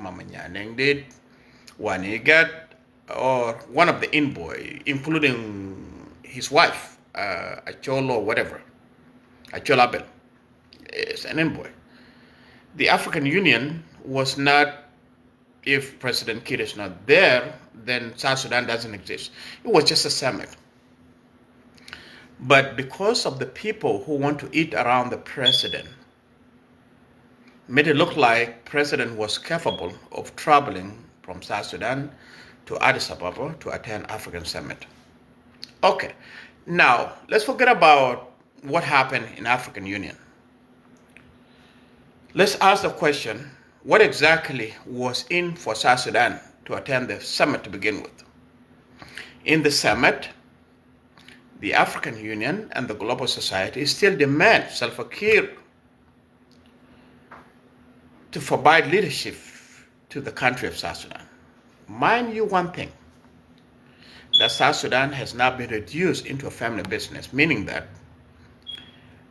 Mama Nyaneng did, Wanigat, or one of the envoy, including his wife, Acholo, whatever, Acholabel, is an envoy. The African Union was not, if President Kiir is not there, then South Sudan doesn't exist. It was just a summit. But because of the people who want to eat around the president, made it look like president was capable of traveling from South Sudan to Addis Ababa to attend African summit. Okay, now let's forget about what happened in African Union. Let's ask the question, what exactly was in for South Sudan to attend the summit to begin with? In the summit, the African Union and the global society still demand Salva Kiir to provide leadership to the country of South Sudan. Mind you one thing, that South Sudan has now been reduced into a family business, meaning that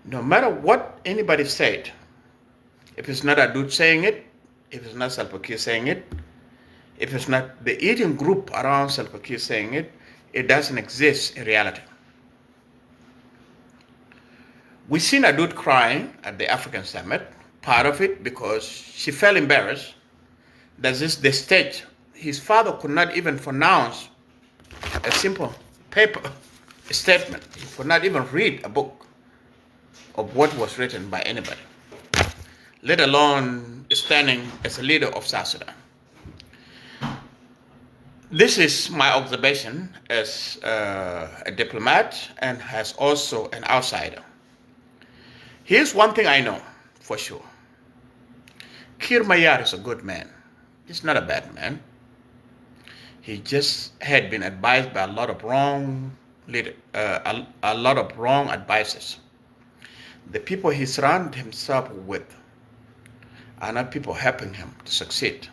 no matter what anybody said, if it's not Adut saying it, if it's not Salva Kiir saying it, if it's not the eating group around Salva Kiir saying it, it doesn't exist in reality. We've seen Adut crying at the African summit, part of it because she felt embarrassed that this the stage, his father could not even pronounce a simple paper statement. He could not even read a book of what was written by anybody, let alone standing as a leader of South Sudan. This is my observation as a diplomat and as also an outsider. Here's one thing I know for sure. Kir Mayar is a good man. He's not a bad man. He just had been advised by a lot of wrong advices. The people he surrounded himself with are not people helping him to succeed.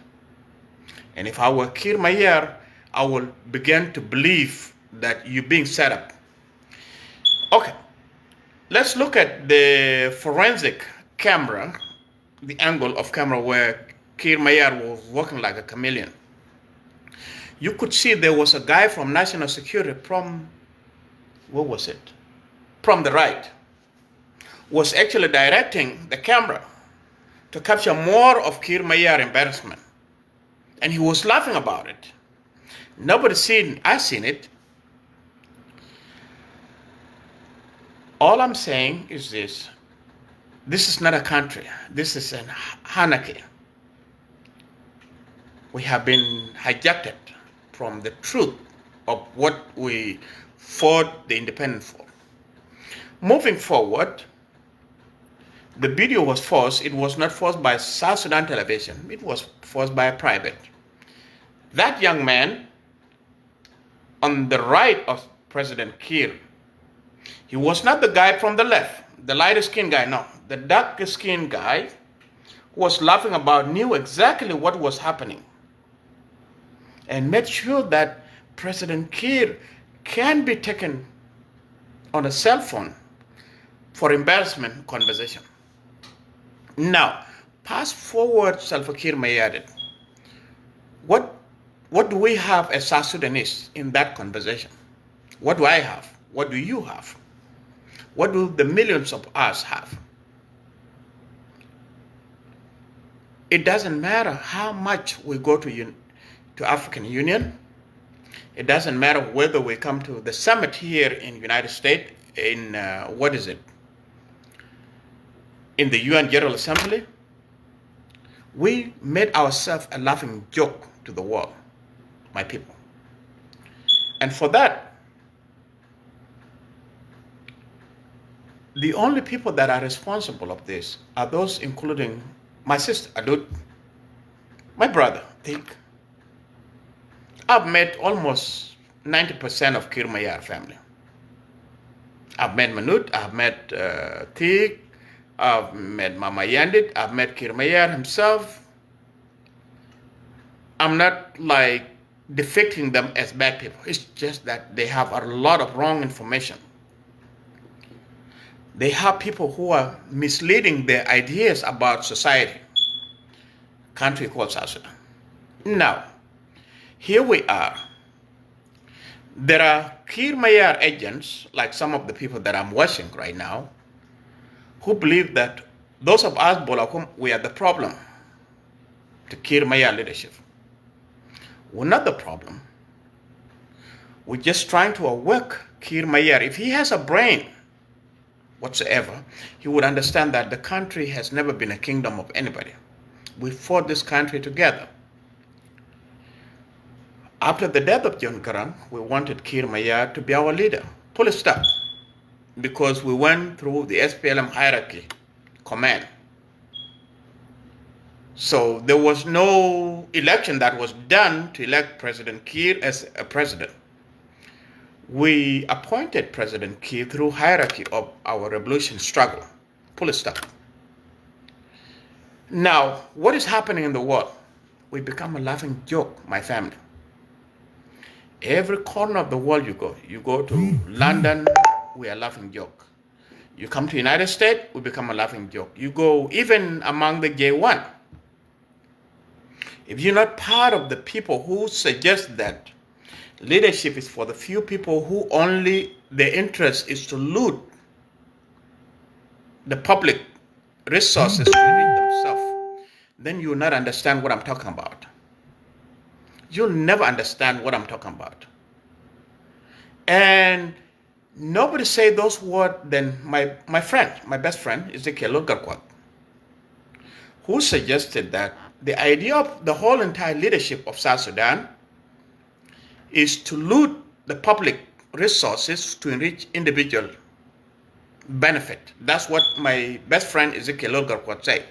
And if I were Kir Mayar, I would begin to believe that you're being set up. Okay, let's look at the forensic camera, the angle of camera where Kir Mayar was walking like a chameleon. You could see there was a guy from National Security from, what was it? From the right, was actually directing the camera to capture more of Kir Mayar embarrassment. And he was laughing about it. Nobody seen, I seen it. All I'm saying is this. This is not a country. This is an anarchy. We have been hijacked from the truth of what we fought the independence for. Moving forward, the video was forced. It was not forced by South Sudan television. It was forced by a private. That young man on the right of President Kiir, he was not the guy from the left, the lighter skinned guy, no. The darker skinned guy who was laughing about knew exactly what was happening and made sure that President Kiir can be taken on a cell phone for embarrassment conversation. Now, fast forward Salva Kiir Mayardit. What do we have as South Sudanese in that conversation? What do I have? What do you have? What do the millions of us have? It doesn't matter how much we go to African Union. It doesn't matter whether we come to the summit here in United States, in in the UN General Assembly. We made ourselves a laughing joke to the world, my people. And for that, the only people that are responsible of this are those including my sister, Adut, my brother, Tik. I've met almost 90% of Kir Mayar family. I've met Manut, I've met Tik, I've met Mama Yandit, I've met Kir Mayar himself. I'm not like depicting them as bad people. It's just that they have a lot of wrong information. They have people who are misleading their ideas about society, country called South Sudan. Now, here we are. There are Kir Mayar agents, like some of the people that I'm watching right now, who believe that those of us, Bolakum, we are the problem to Kir Mayar leadership. We're not the problem. We're just trying to awake Kir Mayar. If he has a brain whatsoever, he would understand that the country has never been a kingdom of anybody. We fought this country together. After the death of John Garang, we wanted Kir Mayar to be our leader. Full stop. Because we went through the SPLM hierarchy command. So there was no election that was done to elect President Kir as a president. We appointed President Kir through hierarchy of our revolution struggle. Full stop. Now, what is happening in the world? We become a laughing joke, my family. Every corner of the world you go to London, we are a laughing joke. You come to the United States, we become a laughing joke. You go even among the J1. If you're not part of the people who suggest that leadership is for the few people who only their interest is to loot the public resources to enrich themselves, then you will not understand what I'm talking about. You'll never understand what I'm talking about. And nobody say those words than my best friend, Ezekiel Garquat, who suggested that the idea of the whole entire leadership of South Sudan is to loot the public resources to enrich individual benefit. That's what my best friend Ezekiel Garquat said.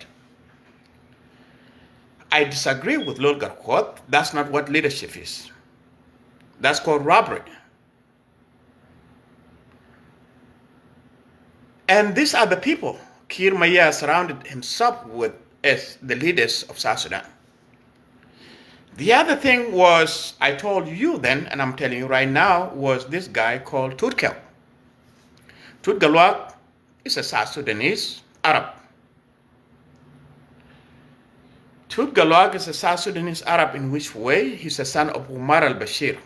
I disagree with Lord Garquat. That's not what leadership is. That's called robbery. And these are the people Kir Mayar surrounded himself with as the leaders of South Sudan. The other thing was, I told you then, and I'm telling you right now, was this guy called Tutkel. Tutgalwak is a South Sudanese Arab. Tutgalwak is a South Sudanese Arab in which way? He's a son of Umar al-Bashir.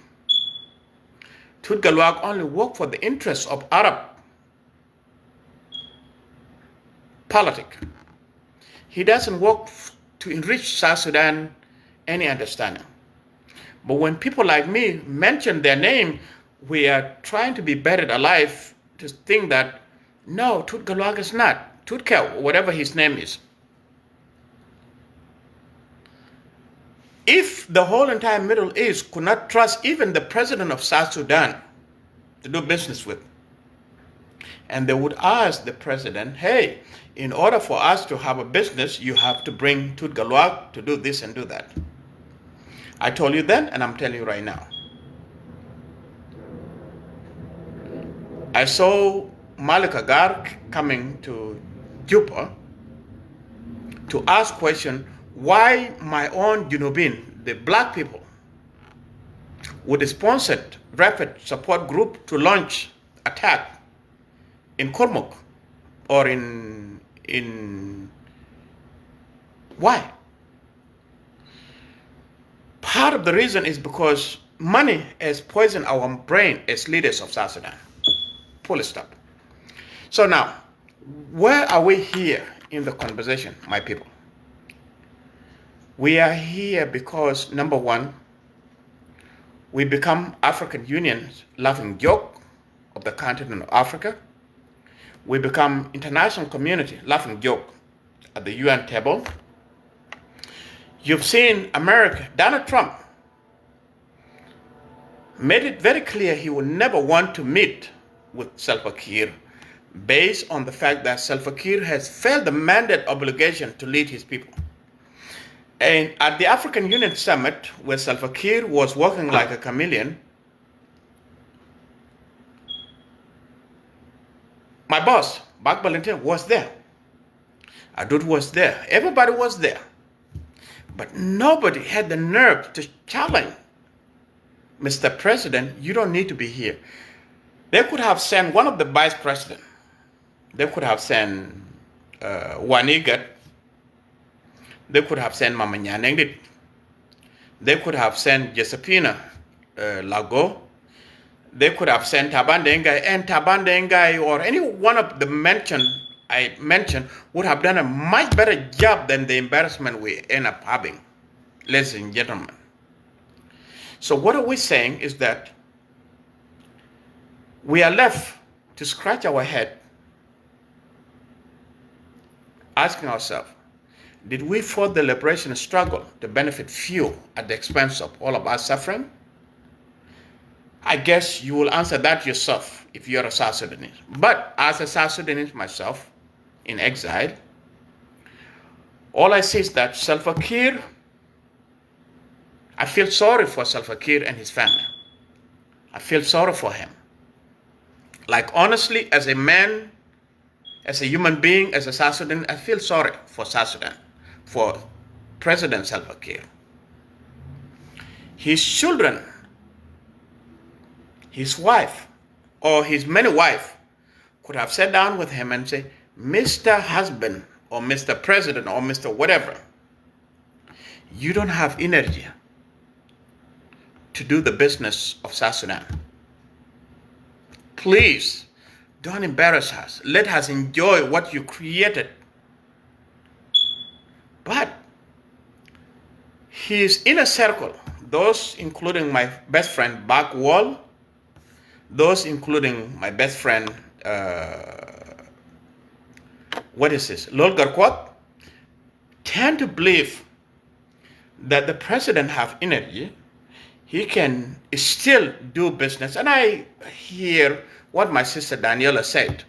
Tutgalwak only worked for the interests of Arab politics. He doesn't work to enrich South Sudan any understanding. But when people like me mention their name, we are trying to be buried alive to think that, no, Tutgalwak is not. Tutkel, whatever his name is. If the whole entire Middle East could not trust even the president of South Sudan to do business with, and they would ask the president, hey, in order for us to have a business, you have to bring Tutgalwak to do this and do that. I told you then, and I'm telling you right now. I saw Malik Agar coming to Juba to ask question why my own Junubin, the black people, would sponsor rapid support group to launch attack in Kormuk or in why? Part of the reason is because money has poisoned our brain as leaders of South Sudan. Full stop. So now, where are we here in the conversation, my people? We are here because, number one, we become African Union's laughing joke of the continent of Africa. We become international community laughing joke at the UN table. You've seen America, Donald Trump made it very clear he would never want to meet with Salva Kiir based on the fact that Salva Kiir has failed the mandate obligation to lead his people. And at the African Union Summit, where Salva Kiir was working like a chameleon, my boss, Bak Valentin, was there. Adud was there. Everybody was there. But nobody had the nerve to challenge Mr. President, you don't need to be here. They could have sent one of the vice president. They could have sent Wanigat. They could have sent Mama Nyanengit. They could have sent Josephina Lago. They could have sent Tabandengai, and Tabandengai or any one of the I mentioned would have done a much better job than the embarrassment we end up having, ladies and gentlemen. So what are we saying is that we are left to scratch our head, asking ourselves, did we fought the liberation struggle to benefit few at the expense of all of us suffering? I guess you will answer that yourself if you're a South Sudanese. But as a South Sudanese myself, in exile, all I see is that Salva Kiir, I feel sorry for Salva Kiir and his family. I feel sorry for him. Like honestly, as a man, as a human being, as a South Sudan, I feel sorry for South Sudan, for President Salva Kiir. His children, his wife, or his many wives could have sat down with him and say, Mr. Husband, or Mr. President, or Mr. whatever, you don't have energy to do the business of South Sudan. Please, don't embarrass us. Let us enjoy what you created. But his inner circle, those including my best friend Backwall, those including my best friend, Lol Garquat, tend to believe that the president have energy, he can still do business. And I hear what my sister Daniela said.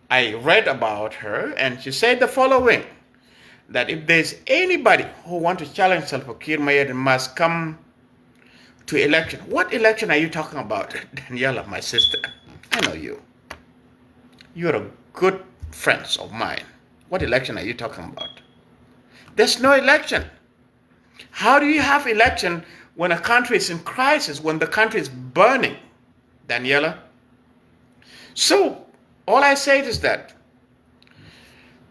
I read about her and she said the following, that if there's anybody who wants to challenge Salva Kiir Mayardit must come to election. What election are you talking about, Daniela, my sister? I know you. You're a good friend of mine. What election are you talking about? There's no election. How do you have election when a country is in crisis, when the country is burning, Daniela? So all I say is that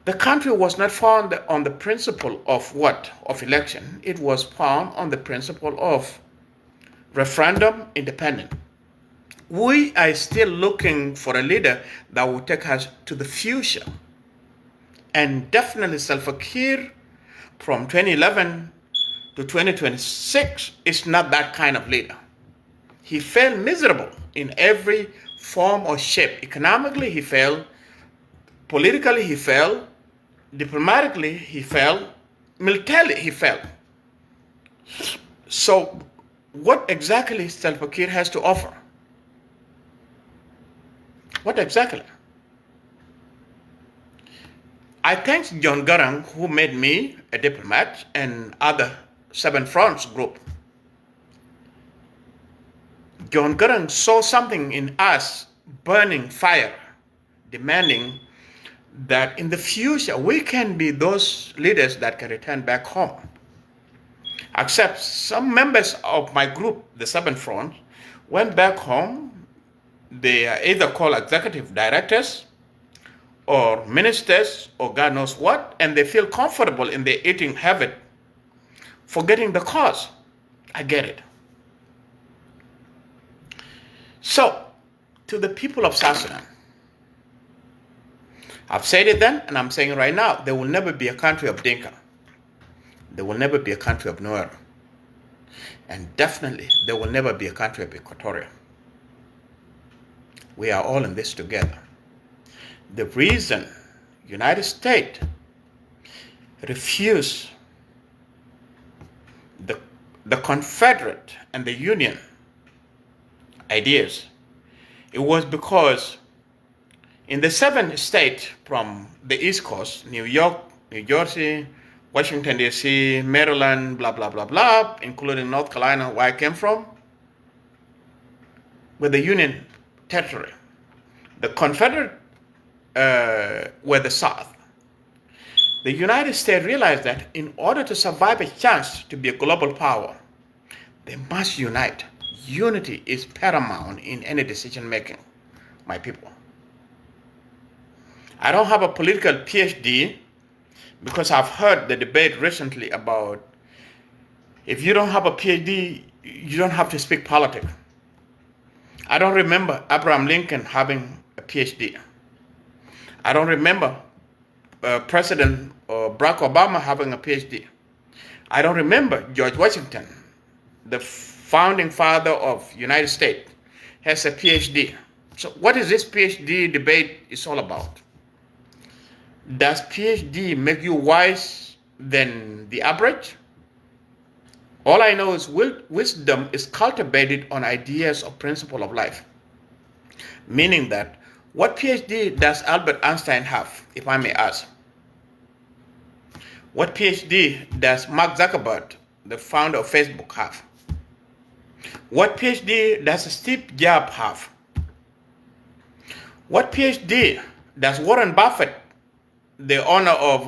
the country was not found on the principle of what? Of election. It was found on the principle of referendum independent. We are still looking for a leader that will take us to the future. And definitely Salva Kiir from 2011 to 2026 is not that kind of leader. He failed miserable in every form or shape. Economically, he failed. Politically, he failed. Diplomatically, he failed. Militarily, he failed. So what exactly Salva Kiir has to offer? What exactly? I thank John Garang, who made me a diplomat, and other Seven Fronts group. John Garang saw something in us, burning fire, demanding that in the future we can be those leaders that can return back home. Except some members of my group, the Seven Front, went back home. They are either called executive directors or ministers or God knows what, and they feel comfortable in their eating habit, forgetting the cause. I get it. So, to the people of South Sudan, I've said it then, and I'm saying it right now, there will never be a country of Dinka. There will never be a country of Nuer. And definitely, there will never be a country of Equatoria. We are all in this together. The reason United States refused the Confederate and the Union ideas, it was because in the 7 states from the East Coast, New York, New Jersey, Washington, D.C., Maryland, blah, blah, blah, blah, including North Carolina, where I came from, with the Union territory. The Confederate were the South. The United States realized that in order to survive a chance to be a global power, they must unite. Unity is paramount in any decision making, my people. I don't have a political PhD because I've heard the debate recently about If you don't have a PhD, you don't have to speak politics. I don't remember Abraham Lincoln having a PhD. I don't remember President Barack Obama having a PhD. I don't remember George Washington, the founding father of United States, has a PhD. So what is this PhD debate is all about? Does PhD make you wise than the average? All I know is wisdom is cultivated on ideas of principle of life. Meaning that, what PhD does Albert Einstein have, if I may ask? What PhD does Mark Zuckerberg, the founder of Facebook, have? What PhD does Steve Jobs have? What PhD does Warren Buffett, the owner of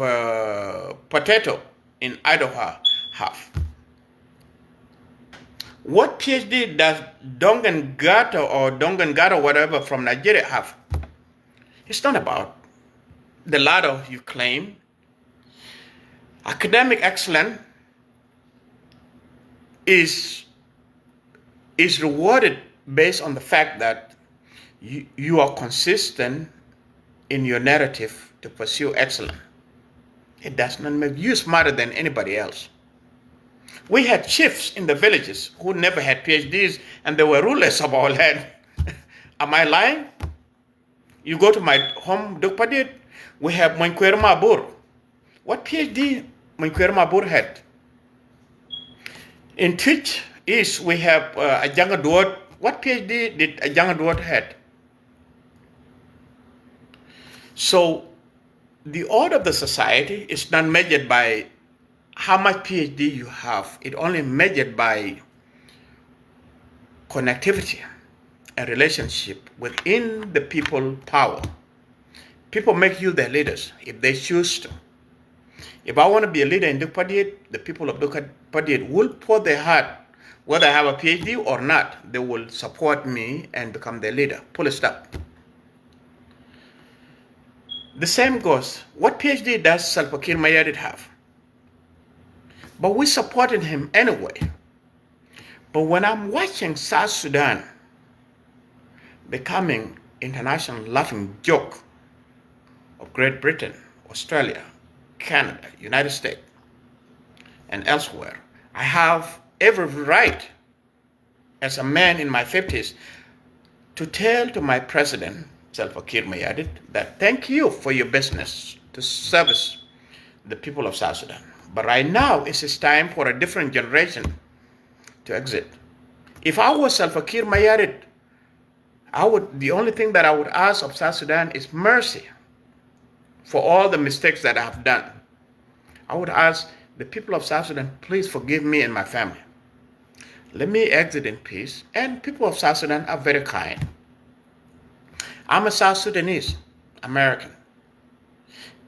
Potato in Idaho, have? What PhD does Dongan Gato, whatever, from Nigeria have? It's not about the ladder you claim. Academic excellence is rewarded based on the fact that you are consistent in your narrative to pursue excellence. It does not make you smarter than anybody else. We had chiefs in the villages who never had PhDs, and they were rulers of our land. Am I lying? You go to my home, Dukpadit, we have Moinkwer Mabur. What PhD Moinkwer Mabur had? In Twitch East, we have Ajanga Duot. What PhD did Ajanga Duot had? So the order of the society is not measured by how much PhD you have. It only measured by connectivity and relationship within the people power. People make you their leaders if they choose to. If I want to be a leader in Dukpadit, the people of Dukpadit will pour their heart, whether I have a PhD or not, they will support me and become their leader. Pull it up. The same goes, what PhD does Salva Kiir Mayardit have? But we supported him anyway. But when I'm watching South Sudan becoming international laughing joke of Great Britain, Australia, Canada, United States, and elsewhere, I have every right as a man in my 50s to tell to my president, Salva Kiir Mayardit, that thank you for your business to service the people of South Sudan. But right now, it's time for a different generation to exit. If I was Salva Kiir Mayardit, the only thing that I would ask of South Sudan is mercy for all the mistakes that I have done. I would ask the people of South Sudan, please forgive me and my family. Let me exit in peace. And people of South Sudan are very kind. I'm a South Sudanese, American.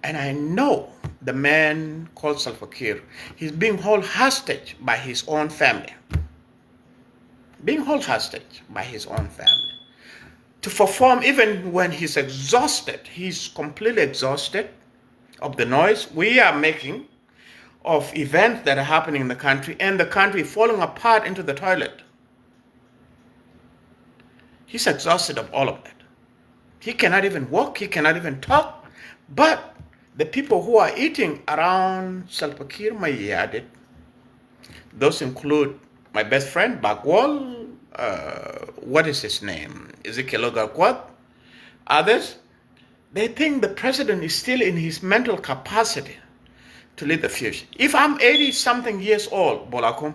And I know the man called Salva Kiir, he's being held hostage by his own family. Being held hostage by his own family. To perform even when he's exhausted, he's completely exhausted of the noise we are making of events that are happening in the country and the country falling apart into the toilet. He's exhausted of all of that. He cannot even walk, he cannot even talk, but the people who are eating around Salva Kiir Mayardit, those include my best friend, Bagwal, what is his name? Ezekiel Ogarkwat, others, they think the president is still in his mental capacity to lead the future. If I'm 80-something years old, Bolakum,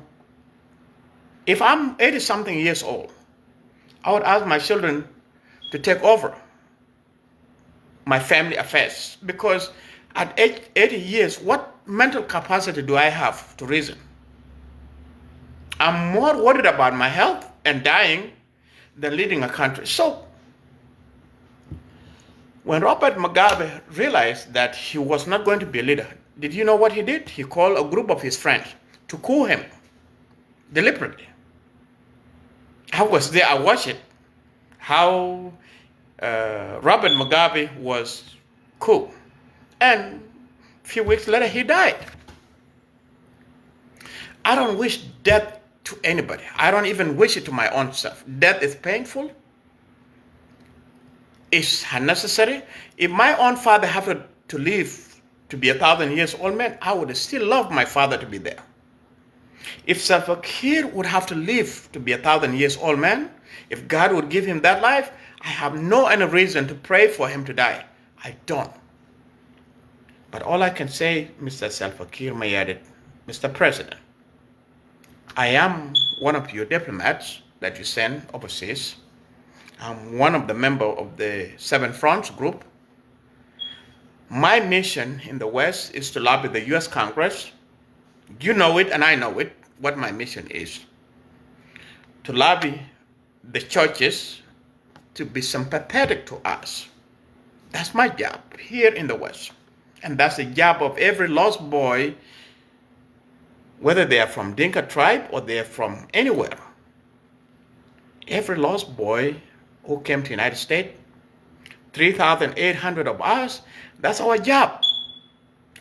if I'm 80-something years old, I would ask my children to take over my family affairs, because at 80 years, what mental capacity do I have to reason? I'm more worried about my health and dying than leading a country. So, when Robert Mugabe realized that he was not going to be a leader, did you know what he did? He called a group of his friends to coup him deliberately. I was there, I watched it, how Robert Mugabe was coup. And a few weeks later, he died. I don't wish death to anybody. I don't even wish it to my own self. Death is painful. It's unnecessary. If my own father had to live to be 1,000 years old man, I would still love my father to be there. If Salva Kiir would have to live to be 1,000 years old man, if God would give him that life, I have no any reason to pray for him to die. I don't. But all I can say, Mr. Salva Kiir Mayardit, Mr. President, I am one of your diplomats that you send overseas. I'm one of the members of the Seven Fronts group. My mission in the West is to lobby the U.S. Congress. You know it and I know it, what my mission is. To lobby the churches to be sympathetic to us. That's my job here in the West. And that's the job of every lost boy, whether they are from Dinka tribe or they are from anywhere. Every lost boy who came to the United States, 3,800 of us, that's our job.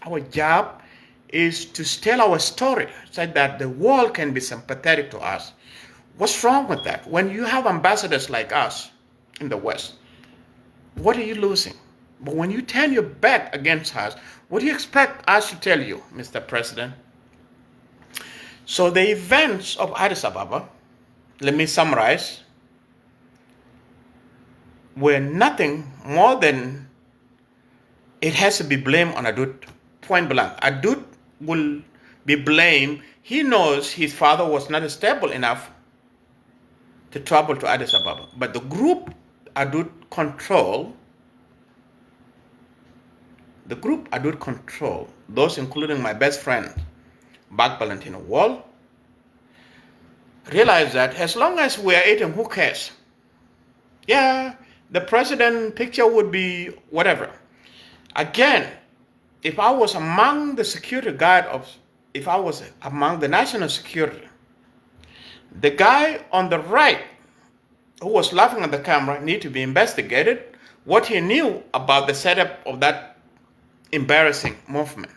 Our job is to tell our story so that the world can be sympathetic to us. What's wrong with that? When you have ambassadors like us in the West, what are you losing? But when you turn your back against us, what do you expect us to tell you, Mr. President? So the events of Addis Ababa, let me summarize, were nothing more than it has to be blamed on Adut, point blank. Adut will be blamed. He knows his father was not stable enough to travel to Addis Ababa. But the group Adut control, those including my best friend, Bag Valentino Wall, realize that as long as we are eating, who cares? Yeah, the president picture would be whatever. Again, if I was among the security guard if I was among the national security, the guy on the right who was laughing at the camera need to be investigated what he knew about the setup of that embarrassing movement.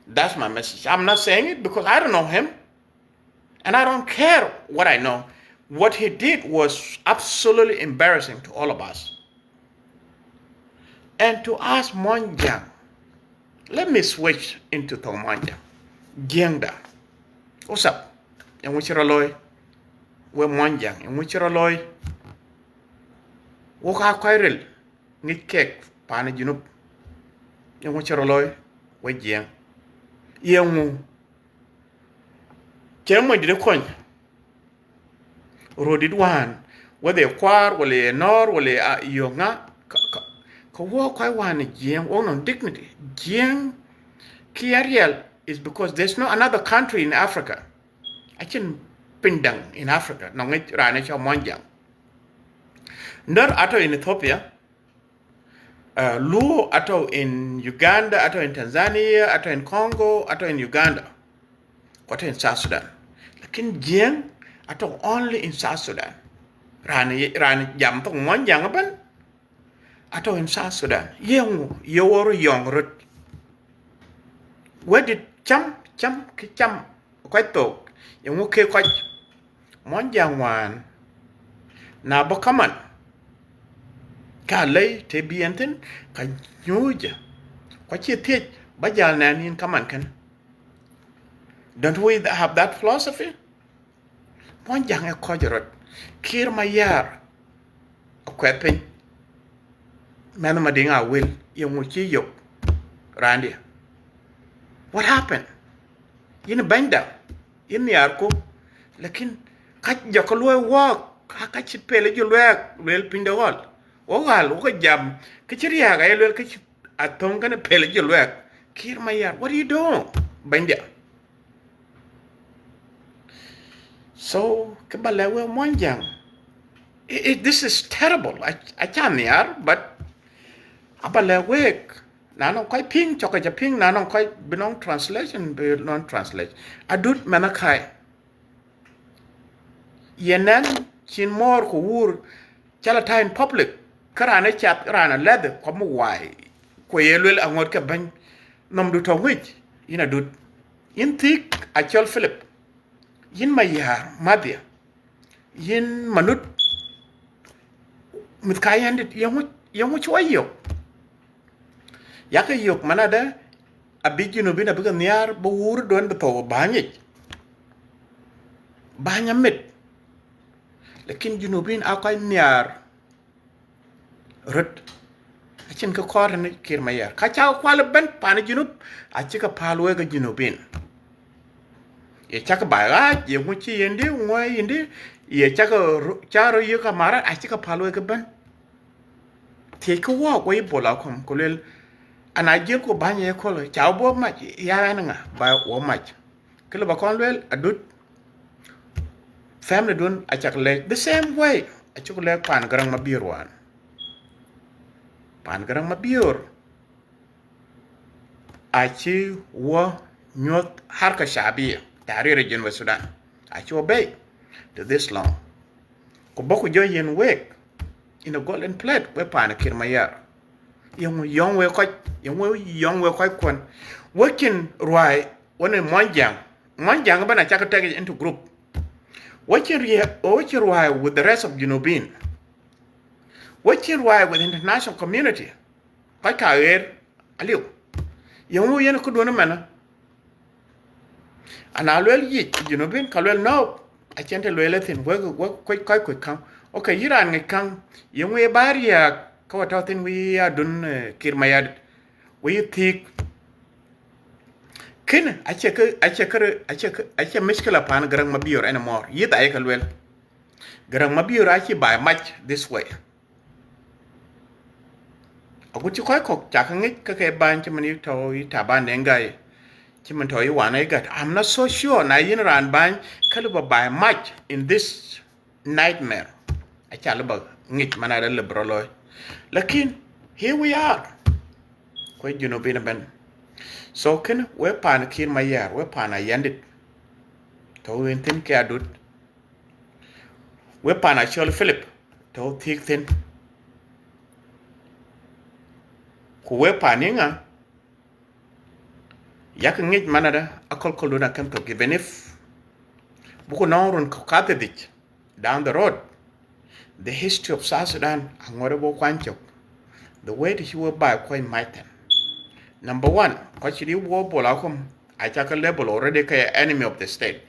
That's my message. I'm not saying it because I don't know him and I don't care what I know. What he did was absolutely embarrassing to all of us. And to ask Monjang, let me switch into Tomanja. Jengda. What's up? And which Roloy? We're Monjang. And which Roloy? Woka Kairil. Nit cake. Pana Junub. And which Roloy? We Jeng. Yengu. Jeremy did a coin. Rodid one. Whether a quar, whether a nor, whether a yonga. Walk I want Jiang on dignity. Jiang Kiariel is because there's no another country in Africa. I can pindang in Africa. No Ranicha Monjang. Not ato in Ethiopia. Luo ato in Uganda, ato in Tanzania, ato in Congo, ato in Uganda. Ato in South Sudan. Lakin Jiang ato only in South Sudan. Rani jam tong Monjang aban. Ato in South Sudan, yoru young rut. Where did cham quite talk? Yung okay quite Monjang wan na bakaman ka lay te bienten ka nyuja kwachi teach bajal nan in kaman kan. Don't we have that philosophy? Monjang e kojarot Kir Mayar akwepin Madam Madinga will Yamuchi Yok Randy. What happened? In a benda, in the arco, lakin cut Jacolo walk, Hakachi Pele you work, real Pindawal. Ogal, Oka Jam, Kichiria, I will catch a tongue and a Pele you work. Kir Mayar, what are you doing? Benda. So, Kabalawa Monjang. This is terrible. I can't hear, but Abale wake. Nanong quite ping, chocolate ping, nanong quite belong translation, belong translate. Adut manakai. Yenan chin more who were chalata in public. Karana chat rana leather, come why. Quayelwell and what cabin nom do to which. In a dut. In thick, I tell Philip. yin mayar madya yin manut mit kayandit yang chwa yok yaka yok manada abijino bina biga niar bo wur don beto banya mit lakin junubin akay niar rut achin ka kor ne kir mayar ka cha kwal ben pan junub achika palwe ga junubin ye chaka bayga ye muchi yendi ngwa yendi ye chaka charo ye ka mara achika palwe ga ben te ko wa ko bola kom ko lel ana je ko banya ko lo cha bo ma ya nga ba wo ma kilo ba kon lel adut family don achak le the same way achuk le pan garang mabirwan pan garang mabir achi wo nyot harka shabiya tahrir al Sudan achi obey to this law ko boko jo yen wek in a golden plate we pan kir mayar yong we ko kon working right when monjang bana chaka take into group working right with the rest of Junubin working right with the international community kai kaer aliu yong yen ko do na mana ana lwel yi Junubin kalwel no a chente lwel thin we ko kan okay yiran ngi kan yong we baria ko tawtin we adun kir mayad we think ken ache mishkala pan garang mabiyor anymore yita ay kalwel garang mabiyor achi by much this way aguchi koy kok chakangit ka ke ban chimani to ita ban dengai chiman to yi wana gat I'm not so sure na yin ran ban kaluba by much in this nightmare acha luba ngit manada liberal lakin here we are koy Junubin ben so ken we pan kir mayar we pan ayandit to wintin ke adut we pan achol Philip to thick thin ku we paninga yak ngit manada akol koluna kam to even if buko nawrun ko katedich down the road the history of South Sudan angore bo kwanchok the way that you were by quite mighty. Number one, because you war bolakum, I take a level already enemy of the state.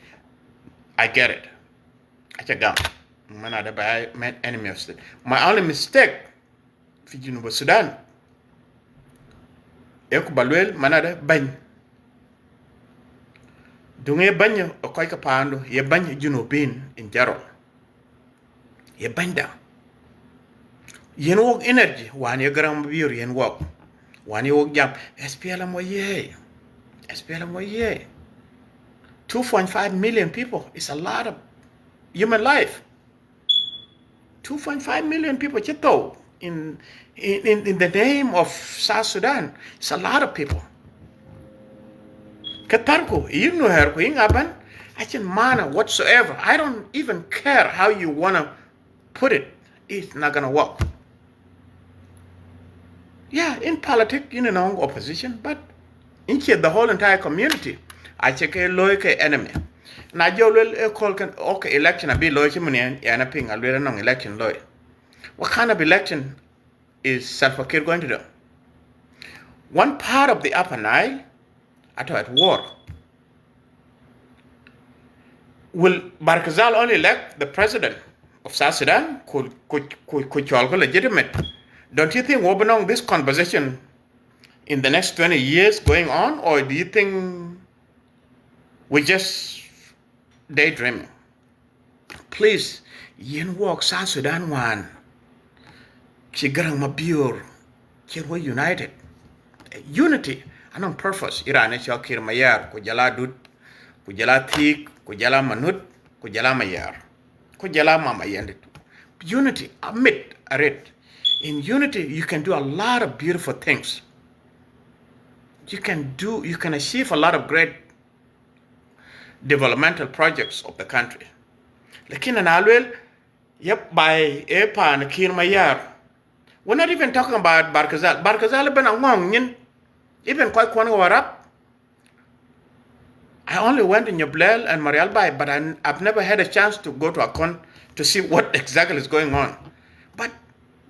I get it. I check down. Man, I met enemy of the state. My only mistake, for Sudan, Ekubalwell, manada bany. Dunge banyo o koy kapando ye bany Junubin in Jaro. Ye bany down. Yen work energy, one ye gram beer yen work. One ye work jump. SPLM ye. 2.5 million people is a lot of human life. 2.5 million people chito in the name of South Sudan. It's a lot of people. Katarko, you know her aban. I can manner whatsoever. I don't even care how you wanna put it. It's not gonna work. Yeah, in politics, opposition, but in the whole entire community, I check a loyal enemy. Na jolel call can okay election be loyal and a ping a little election loyal. What kind of election is Salva Kiir going to do? One part of the Upper Nile at war. Will Barkazal only elect the president of South Sudan? Could legitimate? Don't you think we'll be on this conversation in the next 20 years going on, or do you think we're just daydreaming? Please, yen walk South Sudan one. Chigarang Mabur, we're united. Unity, and on purpose. Iran is your Kirmayar, Kujala Dut, Kujala Tik, Kujala Manut, Kujala Mayar, Kujala Mama Yandit. Unity, admit, arret. In unity, you can do a lot of beautiful things. You can achieve a lot of great developmental projects of the country. Lakin an alwel, yep, by Epa and Kir Mayar. We're not even talking about Barkazal. Barkazal ben a long, even quite one warap. I only went in Nyoblel and Marialbai, but I've never had a chance to go to Akon to see what exactly is going on. But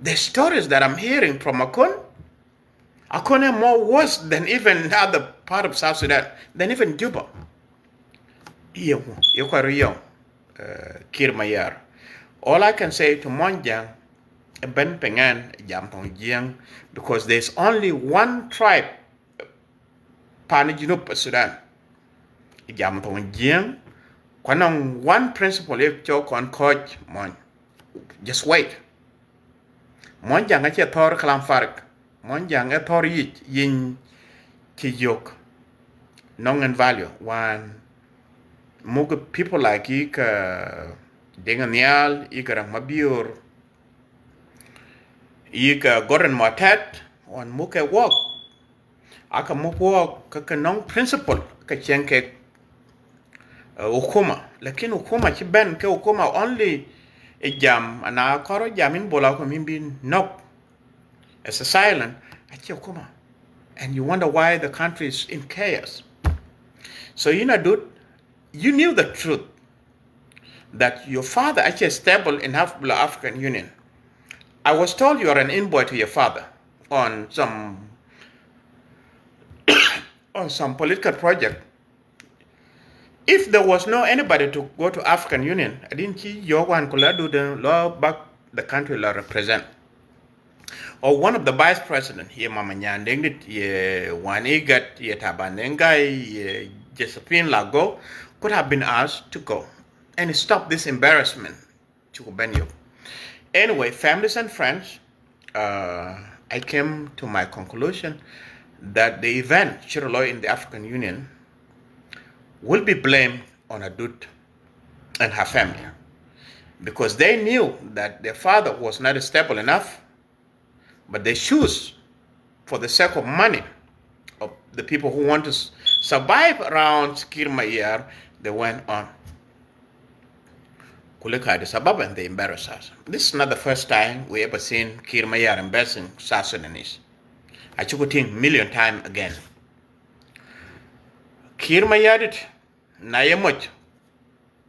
the stories that I'm hearing from Akon are more worse than even other part of South Sudan, than even Juba. Kirmayar. All I can say to Monjang, Ben Pengan, Jampong Jiang, because there's only one tribe, Panijinup Sudan. Jampong Jiang, Kwanong one principle if joke on coach, Mon. Just wait. Monjang achi Thor Kalam Farik. Monjang a Thor Yit Yin Chiyok. Nong and value. One Muga people like Ika Dinganial, Ika Mabiur, Ika Goran Matet, on Muka walk. Aka Muk walk, Kaka Nong principle, Kachenke Ukuma. Lakin Ukuma Chiben, Ke Ukuma only a jam, and our Koro Jamin Bola Kumimbi knock as a silent, Achi Ukuma. And you wonder why the country is in chaos. So, dude, you knew the truth that your father actually is stable in African Union. I was told you are an envoy to your father on some political project. If there was no anybody to go to African Union, I didn't see your one could do the law back the country law represent. Or one of the vice president here, Mama Nyandengit, ye one Igat, ye Tabanengai, ye Josephine Lago, could have been asked to go and stop this embarrassment to Benyo. Anyway, families and friends, I came to my conclusion that the event, Chirolo in the African Union, will be blamed on Adut and her family because they knew that their father was not stable enough, but they choose for the sake of money of the people who want to survive around Kirmayar, they went on. Kulika Addis Ababa and they embarrass us. This is not the first time we ever seen Kirmayar embarrassing South Sudanese. I took it in million times again. Kirmayar it, Nayamuch,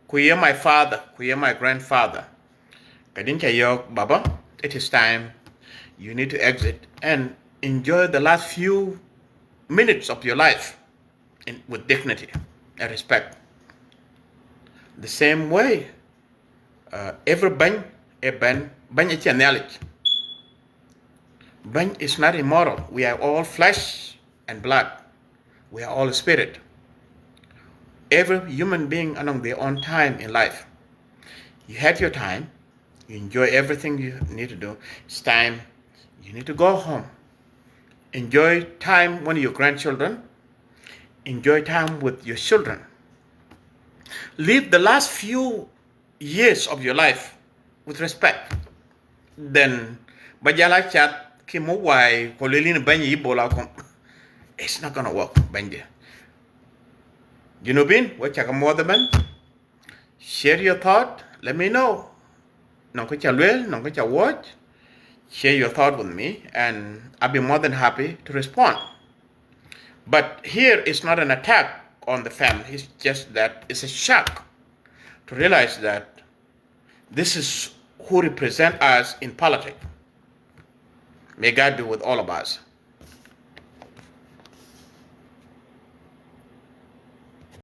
Kuya my father, Kuya my grandfather. Kadinka Yok Baba, it is time you need to exit and enjoy the last few minutes of your life with dignity and respect. The same way, every bany is a knowledge. Bany is not immortal. We are all flesh and blood. We are all spirit. Every human being along their own time in life. You had your time. You enjoy everything you need to do. It's time you need to go home. Enjoy time with your grandchildren. Enjoy time with your children. Live the last few years of your life with respect. Then, bajala chat kimuwai kolilin banyi bola kom. It's not gonna work, banje. You know, what you can share your thought. Let me know. Watch. Share your thought with me, and I'll be more than happy to respond. But here it's not an attack on the family. It's just that it's a shock to realize that this is who represent us in politics. May God be with all of us.